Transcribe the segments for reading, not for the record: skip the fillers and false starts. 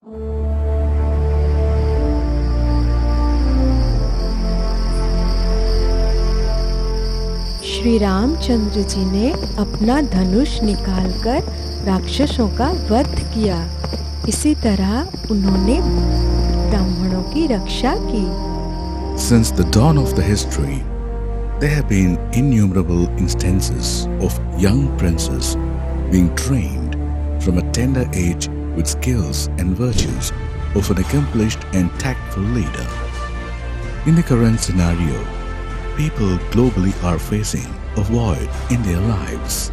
श्री रामचंद्र जी ने अपना धनुष निकालकर राक्षसों का वध किया। इसी तरह उन्होंने ब्राह्मणों की रक्षा की। Since the dawn of the history, there have been innumerable instances of young princes being trained from a tender age with skills and virtues of an accomplished and tactful leader. In the current scenario, people globally are facing a void in their lives.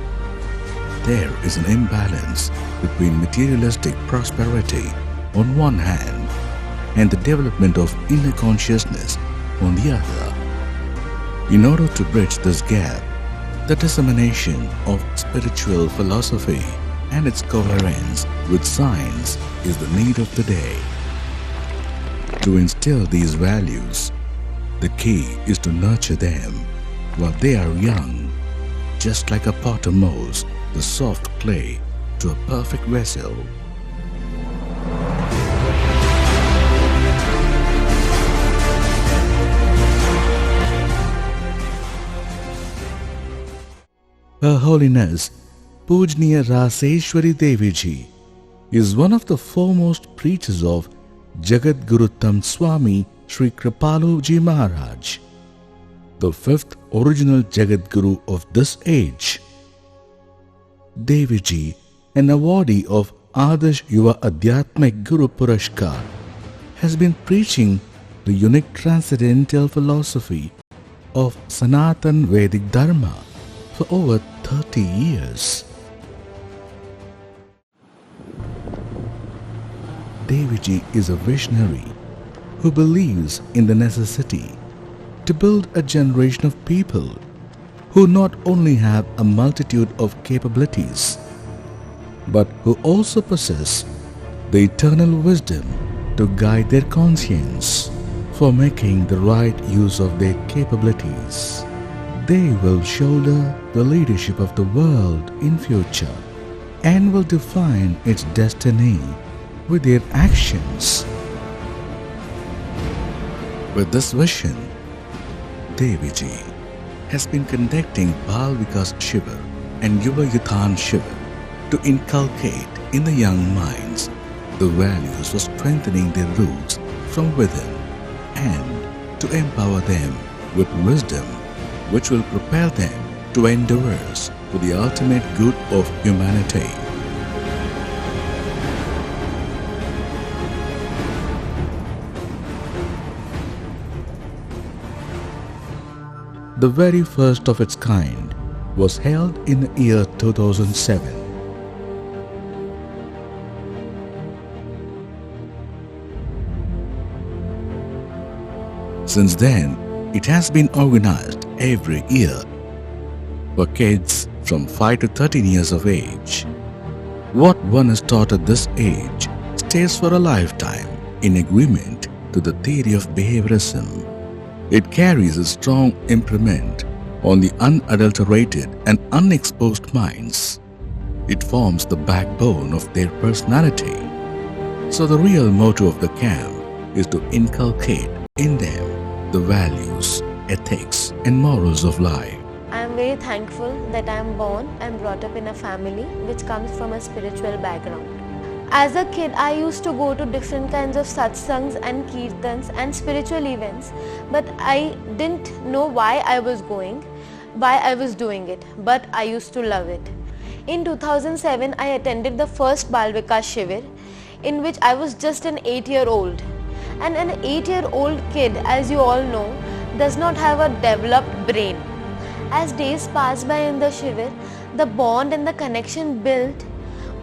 There is an imbalance between materialistic prosperity on one hand and the development of inner consciousness on the other. In order to bridge this gap, the dissemination of spiritual philosophy and its coherence with science is the need of the day. To instill these values, the key is to nurture them while they are young, just like a potter molds the soft clay to a perfect vessel. Her Holiness Pujniya Raseshwari Devi ji is one of the foremost preachers of Jagat Guruttam Swami Sri Kripalu ji Maharaj, the fifth original Jagat Guru of this age. Devi ji, an awardee of Adarsh Yuva Adhyatmik Guru Purashkar, has been preaching the unique transcendental philosophy of Sanatan Vedic Dharma for over 30 years. Devi ji is a visionary who believes in the necessity to build a generation of people who not only have a multitude of capabilities, but who also possess the eternal wisdom to guide their conscience for making the right use of their capabilities. They will shoulder the leadership of the world in future and will define its destiny with their actions. With this vision, Devi ji has been conducting Bal Vikas Shivir and Yuva Yuthan Shivir to inculcate in the young minds the values for strengthening their roots from within and to empower them with wisdom which will propel them to endeavors for the ultimate good of humanity. The very first of its kind was held in the year 2007. Since then, it has been organized every year for kids from 5 to 13 years of age. What one is taught at this age stays for a lifetime in agreement to the theory of behaviorism. It carries a strong imprint on the unadulterated and unexposed minds. It forms the backbone of their personality. So the real motto of the camp is to inculcate in them the values, ethics and morals of life. I am very thankful that I am born and brought up in a family which comes from a spiritual background. As a kid, I used to go to different kinds of satsangs and kirtans and spiritual events, but I didn't know why I was going, why I was doing it, but I used to love it. In 2007, I attended the first Bal Vikas Shivir, in which I was just an 8-year-old. And an 8-year-old kid, as you all know, does not have a developed brain. As days passed by in the Shivir, the bond and the connection built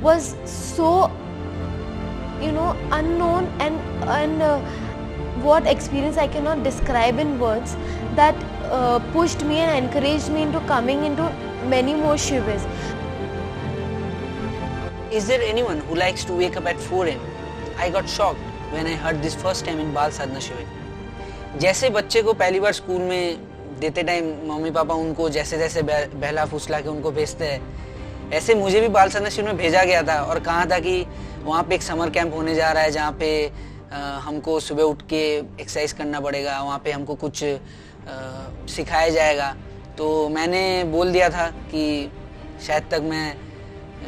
was so unknown and what experience I cannot describe in words, that pushed me and encouraged me into coming into many more Shivers. Is there anyone who likes to wake up at 4 am? I got shocked when I heard this first time in Bal Sadhana Shivir. जैसे बच्चे को पहली बार school में देते time mummy papa उनको जैसे जैसे बहला फुसला के उनको भेजते हैं, ऐसे मुझे भी बाल साधना शिविर में भेजा गया था और कहा था कि वहाँ पे एक समर कैंप होने जा रहा है जहाँ पे हमको सुबह उठ के एक्सरसाइज करना पड़ेगा, वहाँ पे हमको कुछ सिखाया जाएगा। तो मैंने बोल दिया था कि शायद तक मैं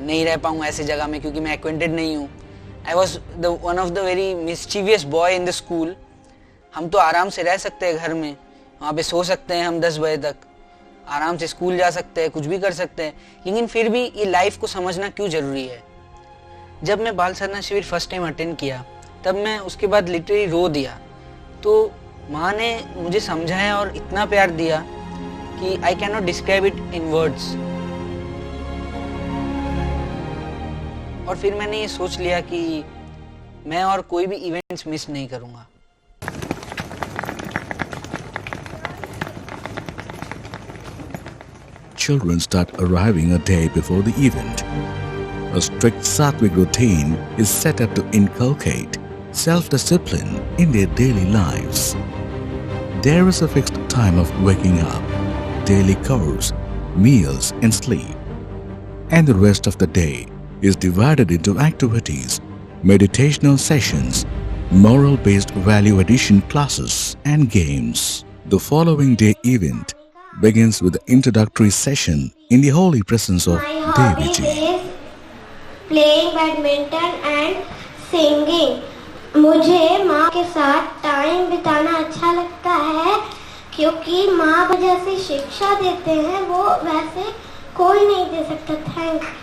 नहीं रह पाऊँ ऐसे जगह में, क्योंकि मैं एक्वेंटेड नहीं हूँ। I was one of the very mischievous boy in the school. हम तो आराम से रह सकते हैं घर में, वहाँ पे सो सकते हैं हम 10 बजे तक, आराम से स्कूल जा सकते हैं, कुछ भी कर सकते हैं, लेकिन फिर भी ये लाइफ को समझना क्यों ज़रूरी है। जब मैं बाल साधना शिविर फर्स्ट टाइम अटेंड किया तब मैं उसके बाद लिटरली रो दिया। तो माँ ने मुझे समझाया और इतना प्यार दिया कि I can not describe it in words. और फिर मैंने ये सोच लिया कि मैं और कोई भी इवेंट्स मिस नहीं करूँगा। Children start arriving a day before the event. A strict Sattvic routine is set up to inculcate self-discipline in their daily lives. There is a fixed time of waking up, daily chores, meals and sleep. And the rest of the day is divided into activities, meditational sessions, moral-based value addition classes and games. The following day event begins with the introductory session in the holy presence of Devi ji. is playing badminton and singing. मुझे माँ के साथ time बिताना अच्छा लगता है, क्योंकि माँ जैसी शिक्षा देते हैं वो वैसे कोई नहीं दे सकता। Thanks.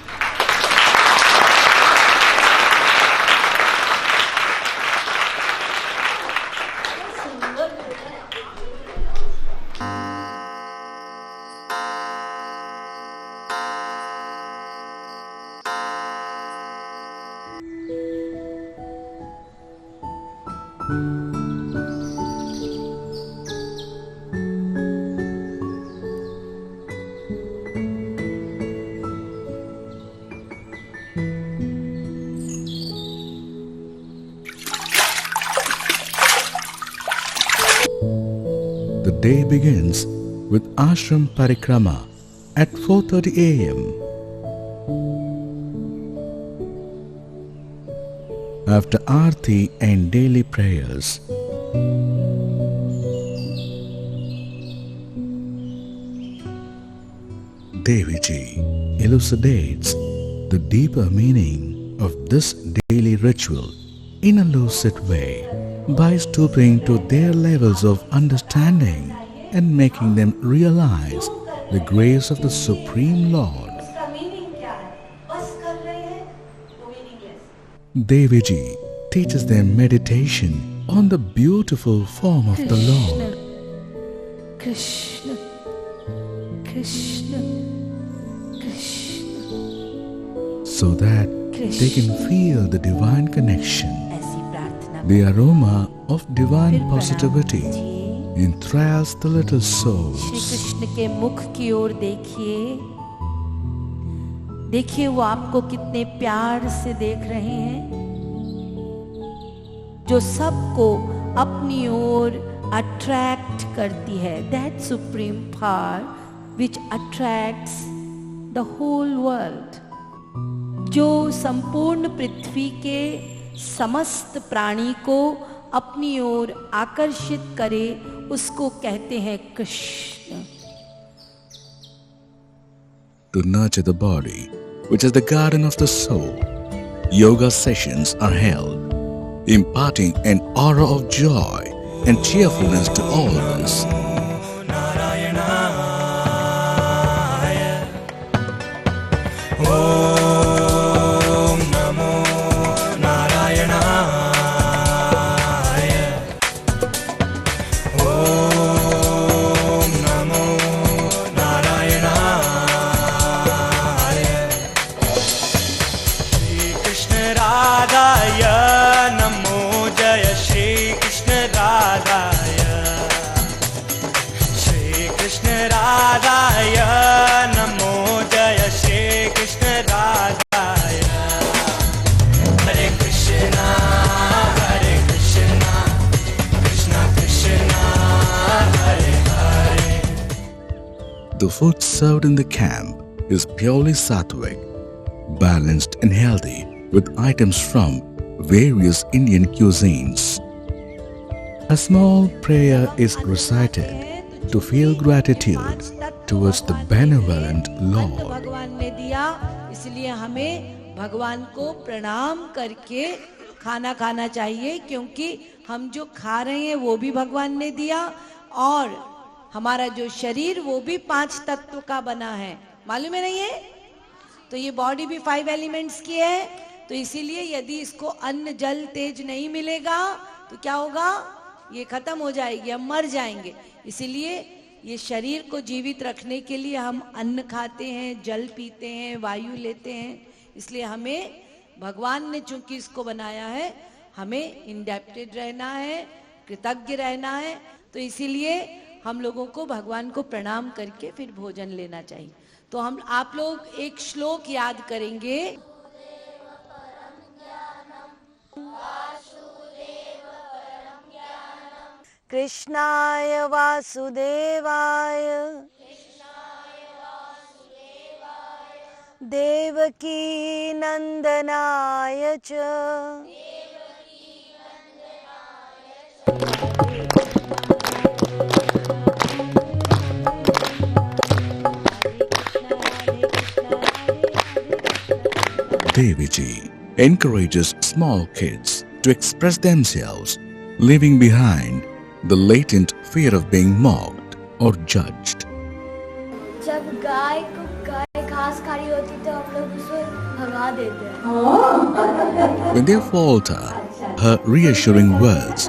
The day begins with ashram parikrama at 4:30 a.m. After aarti and daily prayers, Devi ji elucidates the deeper meaning of this daily ritual in a lucid way by stooping to their levels of understanding and making them realize the grace of the Supreme Lord. Devi ji teaches them meditation on the beautiful form of the Lord. Krishna, Krishna, Krishna, So that they can feel the divine connection. The aroma of divine positivity enthralls the little Shri souls. Krishna के मुख की ओर देखिए, देखिए वो आपको कितने प्यार से देख रहे हैं, जो सबको अपनी ओर अट्रैक्ट करती है। That supreme power which attracts the whole world, जो संपूर्ण पृथ्वी के समस्त प्राणी को अपनी ओर आकर्षित करे, उसको कहते हैं Krishna. To nurture the body, which is the garden of the soul, yoga sessions are held, imparting an aura of joy and cheerfulness to all of us. The food served in the camp is purely sattvic, balanced and healthy, with items from various Indian cuisines. A small prayer is recited to feel gratitude towards the benevolent Lord. भगवान ने दिया, इसलिए हमें भगवान को प्रणाम करके खाना खाना चाहिए, क्योंकि हम जो खा रहे हैं वो भी भगवान ने दिया और हमारा जो शरीर वो भी 5 तत्व का बना है, मालूम है नहीं है? तो ये बॉडी भी 5 एलिमेंट्स की है, तो इसीलिए यदि इसको अन्न जल तेज नहीं मिलेगा तो क्या होगा? ये खत्म हो जाएगी, हम मर जाएंगे। इसीलिए ये शरीर को जीवित रखने के लिए हम अन्न खाते हैं, जल पीते हैं, वायु लेते हैं। इसलिए हमें भगवान ने चूंकि इसको बनाया है, हमें इंडेप्टेड रहना है, कृतज्ञ रहना है। तो इसीलिए हम लोगों को भगवान को प्रणाम करके फिर भोजन लेना चाहिए। तो हम आप लोग एक श्लोक याद करेंगे। कृष्णाय वासुदेवाय देवकी नंदनाय च Devi ji encourages small kids to express themselves, leaving behind the latent fear of being mocked or judged. जब गाय घास खा रही होती तो हम लोग उसे भगा देते हैं। When they falter, her reassuring words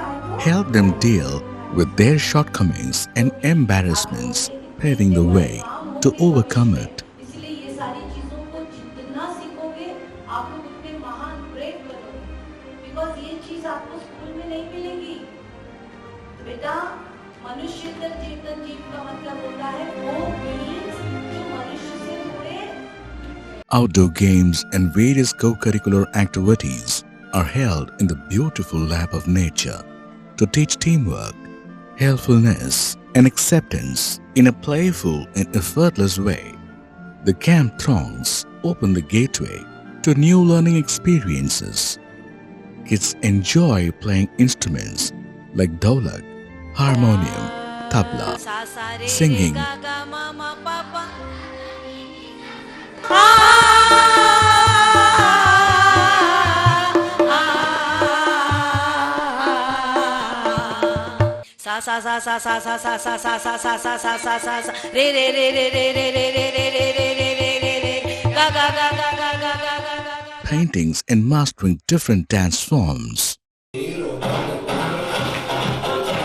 help them deal with their shortcomings and embarrassments, paving the way to overcome it. इसलिए ये सारी चीजों को जितना सीखोगे आप लोग उतने महान ग्रेट बनोगे, बिकॉज ये चीज आपको स्कूल में नहीं मिलेगी। तो बेटा मनुष्यतर चेतन जीव का मतलब होता है वो बीइंग्स जो मनुष्य से जुड़े। Outdoor games and various co-curricular activities are held in the beautiful lap of nature to teach teamwork, helpfulness, and acceptance in a playful and effortless way. The camp throngs open the gateway to new learning experiences. Kids enjoy playing instruments like dholak, harmonium, tabla, singing, सा सा सा सा सा सा सा सा सा सा सा सा सा सा सा सा रे रे रे रे रे रे रे रे रे रे रे रे रे रे गा गा गा गा गा गा गा गा। paintings, and mastering different dance forms.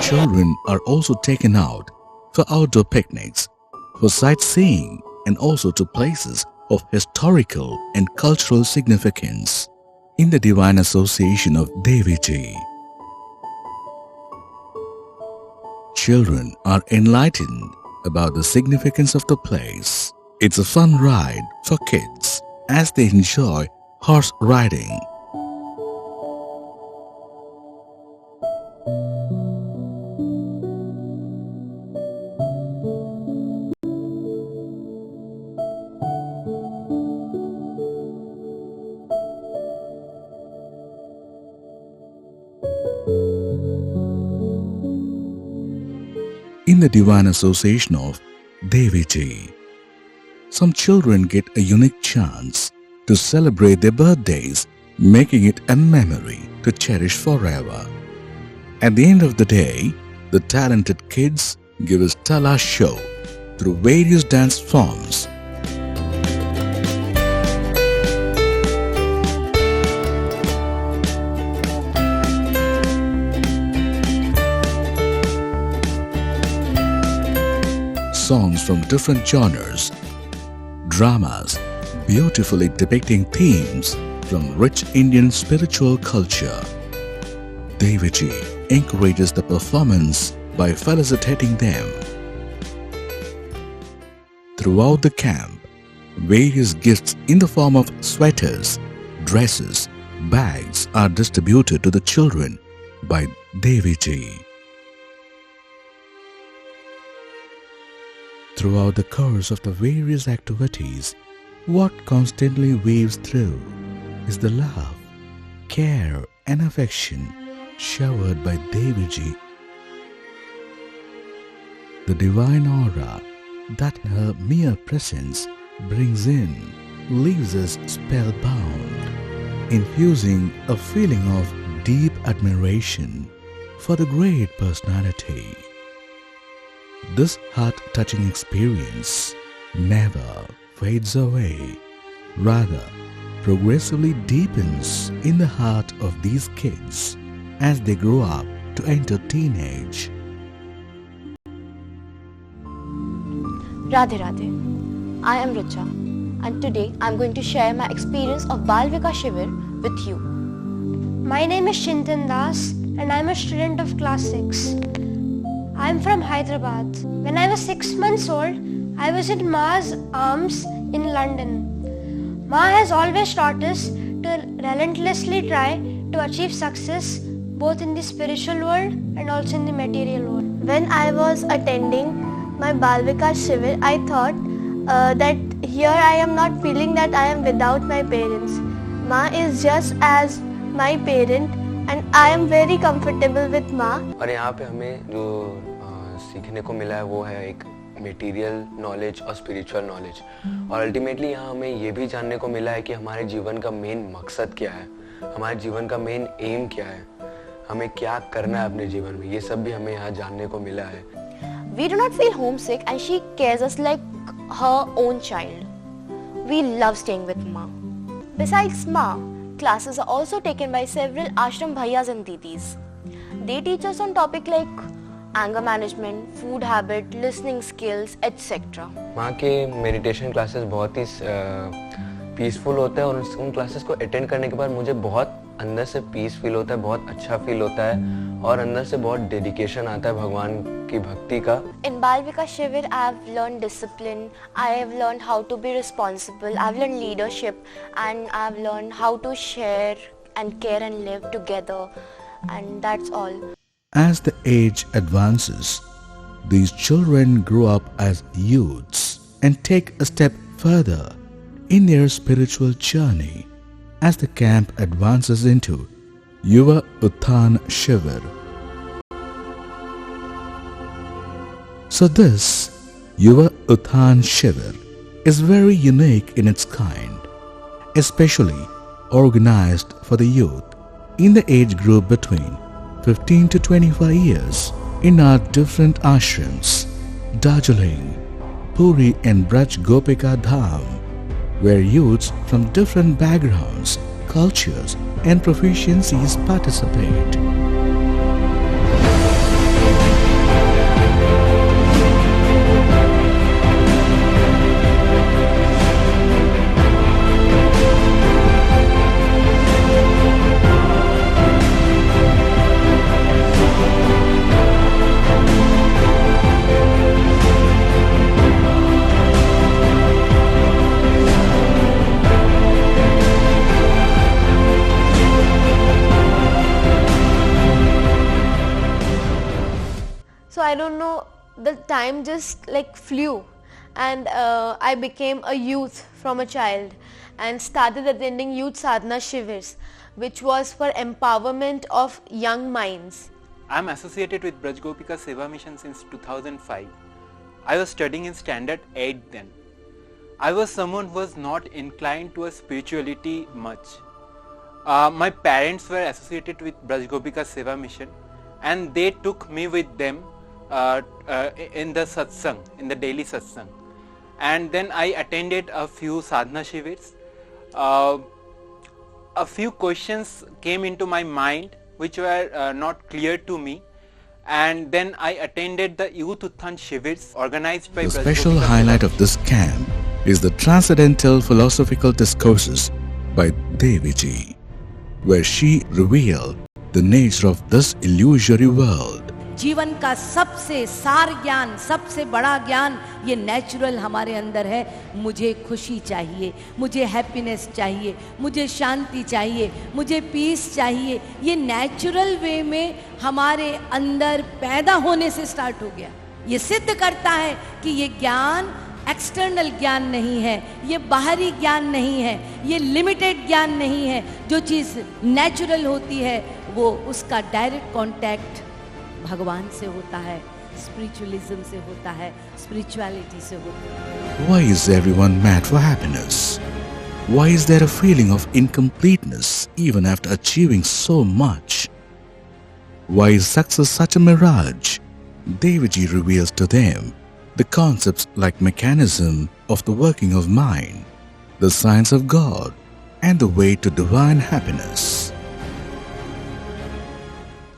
Children are also taken out for outdoor picnics, for sightseeing, and also to places of historical and cultural significance in the divine association of Devi ji. Children are enlightened about the significance of the place. It's a fun ride for kids as they enjoy horse riding. In the divine association of Devi ji, some children get a unique chance to celebrate their birthdays, making it a memory to cherish forever. At the end of the day, the talented kids give a stellar show through various dance forms. Songs from different genres, dramas beautifully depicting themes from rich Indian spiritual culture. Devi ji encourages the performance by felicitating them. Throughout the camp, various gifts in the form of sweaters, dresses, bags are distributed to the children by Devi ji. Throughout the course of the various activities, what constantly weaves through is the love, care and affection showered by Devi ji. The divine aura that her mere presence brings in leaves us spellbound, infusing a feeling of deep admiration for the great personality. This heart-touching experience never fades away, rather progressively deepens in the heart of these kids as they grow up to enter teenage. Radhe Radhe. I am Richa and today I am going to share my experience of Bal Vikas Shivir with you. My name is Chintan Das and I am a student of class 6. I am from Hyderabad. When I was 6 months old, I was in Ma's arms in London. Ma has always taught us to relentlessly try to achieve success both in the spiritual world and also in the material world. When I was attending my Bal Vikas Shivir, I thought that here I am not feeling that I am without my parents. Ma is just as my parent and I am very comfortable with Ma. और यहाँ पे हमें जो सीखने को मिला है वो है एक मटेरियल नॉलेज और स्पिरिचुअल नॉलेज, और अल्टीमेटली यहाँ हमें ये भी जानने को मिला है कि हमारे जीवन का मेन मकसद क्या है, हमारे जीवन का मेन एम क्या है, हमें क्या करना है अपने जीवन में, ये सब भी हमें यहाँ जानने को मिला है. We do not feel homesick and she cares us like her own child. We love staying with Ma. Besides Ma, classes are also taken by several ashram bhaiyas and didis. They teach us on topic like anger management, food habit, listening skills, etc. माँ के meditation classes बहुत ही peaceful होता है और उन classes को attend करने के बाद मुझे बहुत अंदर से पीस फील होता है, बहुत अच्छा फील होता है और अंदर से बहुत डेडिकेशन आता है भगवान की भक्ति का. In Bal Vikas Shivir, I have learned discipline, I have learned how to be responsible, I have learned leadership and I have learned how to share and care and live together, and that's all. As the age advances, these children grow up as youths and take a step further in their spiritual journey as the camp advances into Yuva Utthan Shivir. So this Yuva Utthan Shivir is very unique in its kind, especially organized for the youth in the age group between 15 to 25 years in our different ashrams, Darjeeling, Puri and Braj Gopika Dham, where youths from different backgrounds, cultures and proficiencies participate. So I don't know, the time just like flew and I became a youth from a child and started attending youth sadhana shivers, which was for empowerment of young minds. I am associated with Braj Gopika Seva Mission since 2005. I was studying in standard 8 then. I was someone who was not inclined to spirituality much. My parents were associated with Braj Gopika Seva Mission and they took me with them in the satsang, in the daily satsang, and then I attended a few sadhana shivers. A few questions came into my mind which were not clear to me, and then I attended the Youth Utthan Shivers organized by The special highlight of this camp is the transcendental philosophical discourses by Devi ji, where she revealed the nature of this illusory world. जीवन का सबसे सार ज्ञान, सबसे बड़ा ज्ञान ये natural हमारे अंदर है. मुझे खुशी चाहिए, मुझे हैप्पीनेस चाहिए, मुझे शांति चाहिए, मुझे पीस चाहिए. ये नेचुरल वे में हमारे अंदर पैदा होने से स्टार्ट हो गया. ये सिद्ध करता है कि ये ज्ञान एक्सटर्नल ज्ञान नहीं है, ये बाहरी ज्ञान नहीं है, ये लिमिटेड ज्ञान नहीं है। जो चीज़ नेचुरल होती है वो उसका डायरेक्ट कांटेक्ट भगवान से होता है, स्पिरिचुअलिज्म से होता है, स्पिरिचुअलिटी से होता है। Why is everyone mad for happiness? Why is there a feeling of incompleteness even after achieving so much? Why is success such a mirage? Devi reveals to them the concepts like mechanism of the working of mind, the science of God, and the way to divine happiness.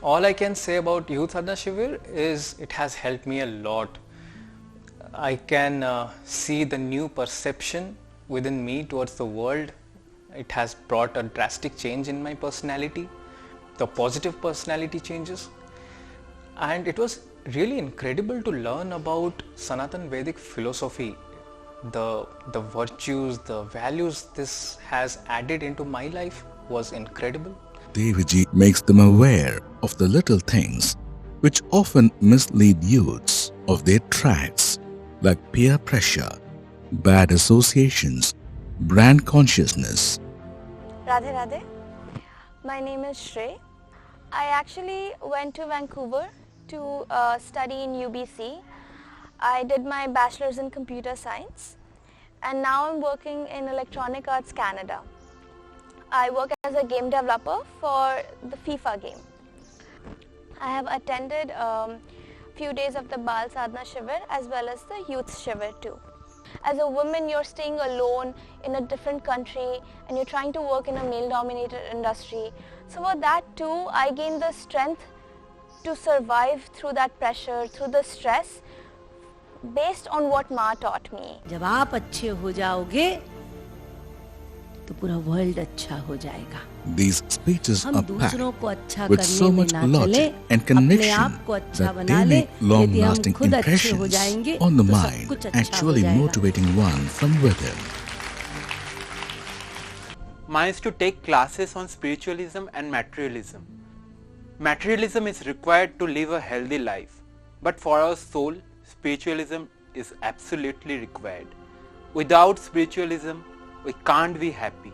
All I can say about Youth Sadhana Shivir is it has helped me a lot. I can see the new perception within me towards the world. It has brought a drastic change in my personality, the positive personality changes, and it was really incredible to learn about Sanatan Vedic philosophy, the virtues, the values this has added into my life was incredible. Devi makes them aware of the little things which often mislead youths of their tracks, like peer pressure, bad associations, brand consciousness. Radhe Radhe. My name is Shrey. I actually went to Vancouver to study in UBC. I did my bachelor's in computer science and now I'm working in Electronic Arts Canada. I work as a game developer for the FIFA game. I have attended few days of the Bal Sadhana Shivir as well as the Youth Shivir too. As a woman, you're staying alone in a different country and you're trying to work in a male-dominated industry. So for that too, I gained the strength to survive through that pressure, through the stress, based on what Ma taught me. जब आप अच्छे हो जाओगे तो पूरा world अच्छा हो जाएगा। These speeches हम are दूसरों को packed अच्छा with करने so में much ना चले, logic and अपने conviction आप को अच्छा that बना they ले। make long-lasting यदि हम खुद अच्छे हो impressions जाएंगे on the तो सब mind, कुछ अच्छा हो actually जाएगा। motivating one from within. Ma is to take classes on spiritualism and materialism. Materialism is required to live a healthy life, but for our soul, spiritualism is absolutely required. Without spiritualism, we can't be happy,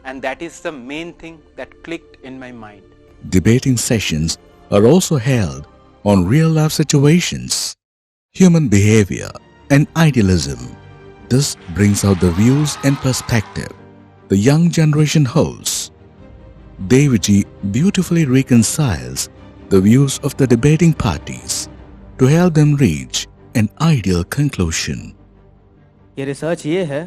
and that is the main thing that clicked in my mind. Debating sessions are also held on real-life situations, human behavior, and idealism. This brings out the views and perspective the young generation holds. Devi beautifully reconciles the views of the debating parties to help them reach an ideal conclusion. ये research ये है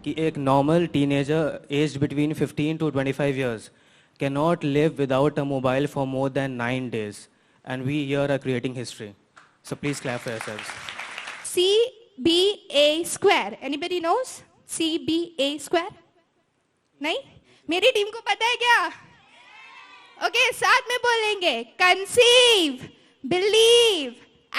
कि एक normal teenager aged between 15 to 25 years cannot live without a mobile for more than 9 days, and we here are creating history. So please clap for yourselves. CBA square. Anybody knows CBA square? नहीं? मेरी team को पता है क्या? Okay, साथ में बोलेंगे। Conceive, believe,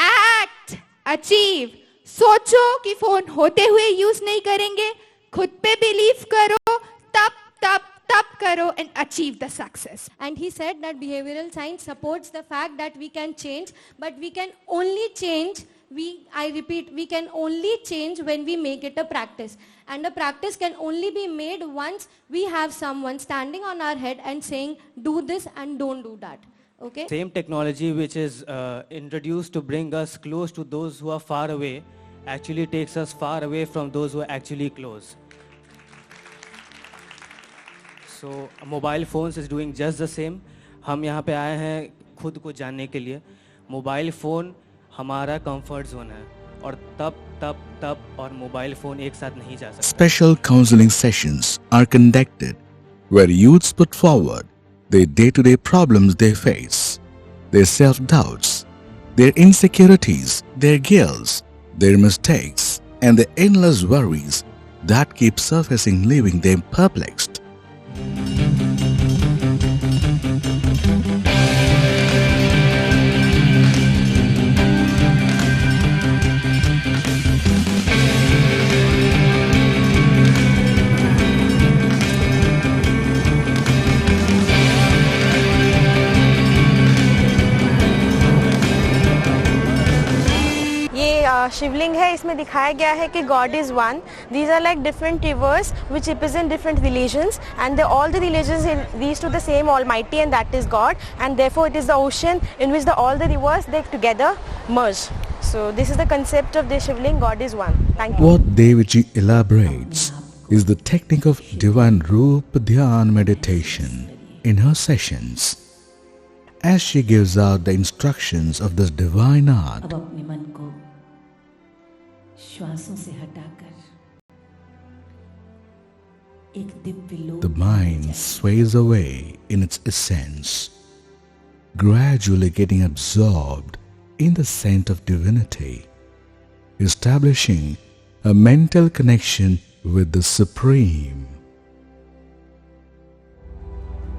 act, achieve. सोचो कि फोन होते हुए यूज नहीं करेंगे, खुद पे बिलीव करो, तब करो and achieve the success. And he said that behavioral science supports the fact that we can change, but we can only change, I repeat, we can only change when we make it a practice. And a practice can only be made once we have someone standing on our head and saying, do this and don't do that. Okay? Same technology which is introduced to bring us close to those who are far away actually takes us far away from those who are actually close. So mobile phones is doing just the same. हम यहाँ पे आए हैं खुद को जानने के लिए. मोबाइल फ़ोन हमारा कंफर्ट जोन है और तब और मोबाइल फ़ोन एक साथ नहीं जा सकते. Special counseling sessions are conducted where youths put forward their day-to-day problems they face, their self-doubts, their insecurities, their guilt, their mistakes, and the endless worries that keep surfacing, leaving them perplexed. शिवलिंग है, इसमें दिखाया गया है कि God is one. These are like different rivers which represent different religions, and all the religions in these to the same Almighty, and that is God, and therefore it is the ocean in which all the rivers they together merge. So this is the concept of the Shivling. God is one. Thank you. What Devi elaborates is the technique of divine Roop Dhyan meditation in her sessions. As she gives out the instructions of this divine art, अब अपने मन को श्वासों से हटाकर एक दिव्य लोक the mind sways away in its essence, gradually getting absorbed in the scent of divinity, establishing a mental connection with the Supreme.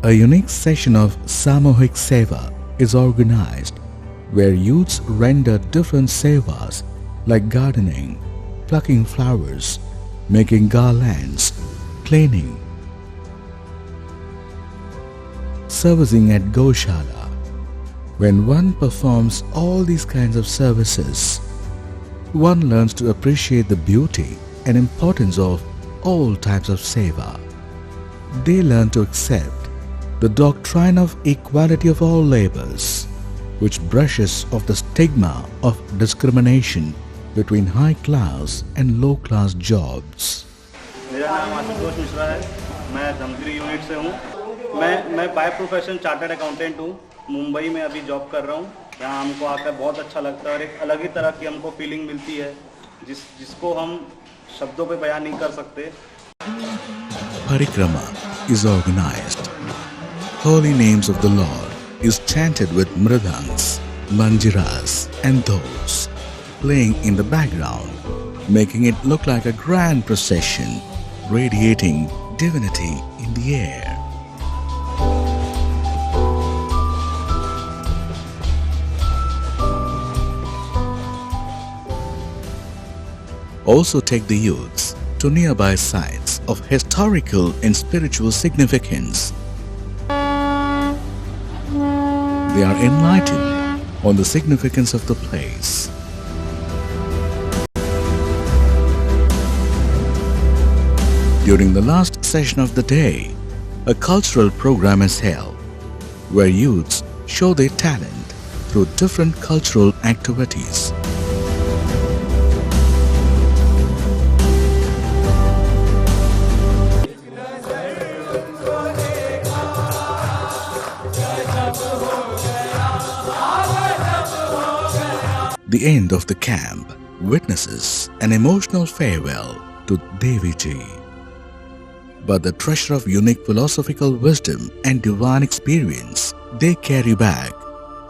A unique session of Samohik Seva is organized where youths render different sevas like gardening, plucking flowers, making garlands, cleaning, servicing at Goshala. When one performs all these kinds of services, one learns to appreciate the beauty and importance of all types of seva. They learn to accept the doctrine of equality of all labors, which brushes off the stigma of discrimination between high class and low class jobs. मेरा नाम आशुतोष मिश्रा है, मैं Dhamtari unit से हूँ। मैं by profession chartered accountant हूँ। मुंबई में अभी जॉब कर रहा हूँ। यहाँ हमको आकर बहुत अच्छा लगता है और एक अलग ही तरह की हमको फीलिंग मिलती है जिसको हम शब्दों पे बयान नहीं कर सकते। Parikrama is organized. Holy names of the Lord is chanted with mridangs, manjiras and dhols playing in the background, making it look like a grand procession, radiating divinity in the air. Also take the youths to nearby sites of historical and spiritual significance. They are enlightened on the significance of the place. During the last session of the day, a cultural program is held where youths show their talent through different cultural activities. The end of the camp witnesses an emotional farewell to Devi ji. But the treasure of unique philosophical wisdom and divine experience they carry back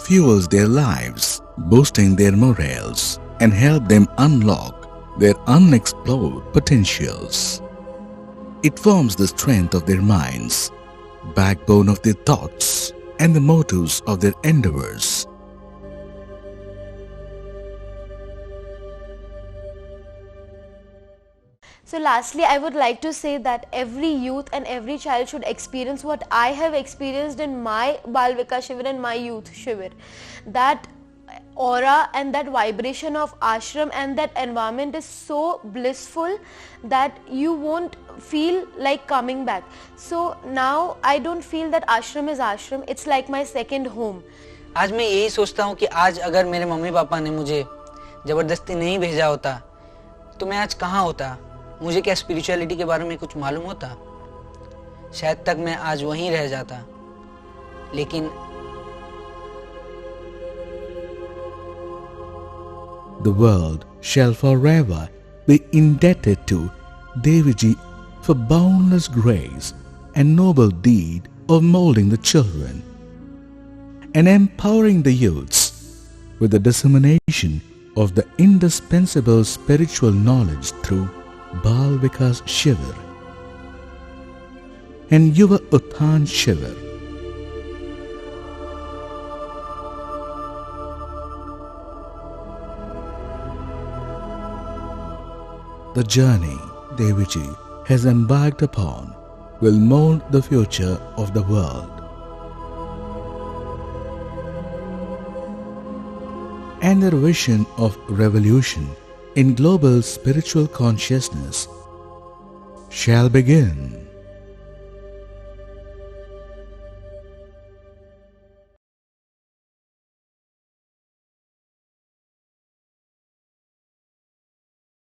fuels their lives, boosting their morals and help them unlock their unexplored potentials. It forms the strength of their minds, backbone of their thoughts, and the motives of their endeavors. So lastly, I would like to say that every youth and every child should experience what I have experienced in my Bal Vikas Shivir and my youth Shivir. That aura and that vibration of ashram and that environment is so blissful that you won't feel like coming back. So now I don't feel that ashram is ashram. It's like my second home. आज मैं यही सोचता हूँ कि आज अगर मेरे mummy papa ने मुझे जबरदस्ती नहीं भेजा होता तो मैं आज कहाँ होता। मुझे क्या स्पिरिचुअलिटी के बारे में कुछ मालूम होता? शायद तक मैं आज वहीं रह जाता। लेकिन The world shall forever be indebted to Devi ji for boundless grace and noble deed of molding the children and empowering the youths with the dissemination of the indispensable spiritual knowledge through Bal Vikas Shivir and Yuva Uthan Shivir. The journey Devi ji has embarked upon will mold the future of the world. And their vision of revolution in global spiritual consciousness shall begin.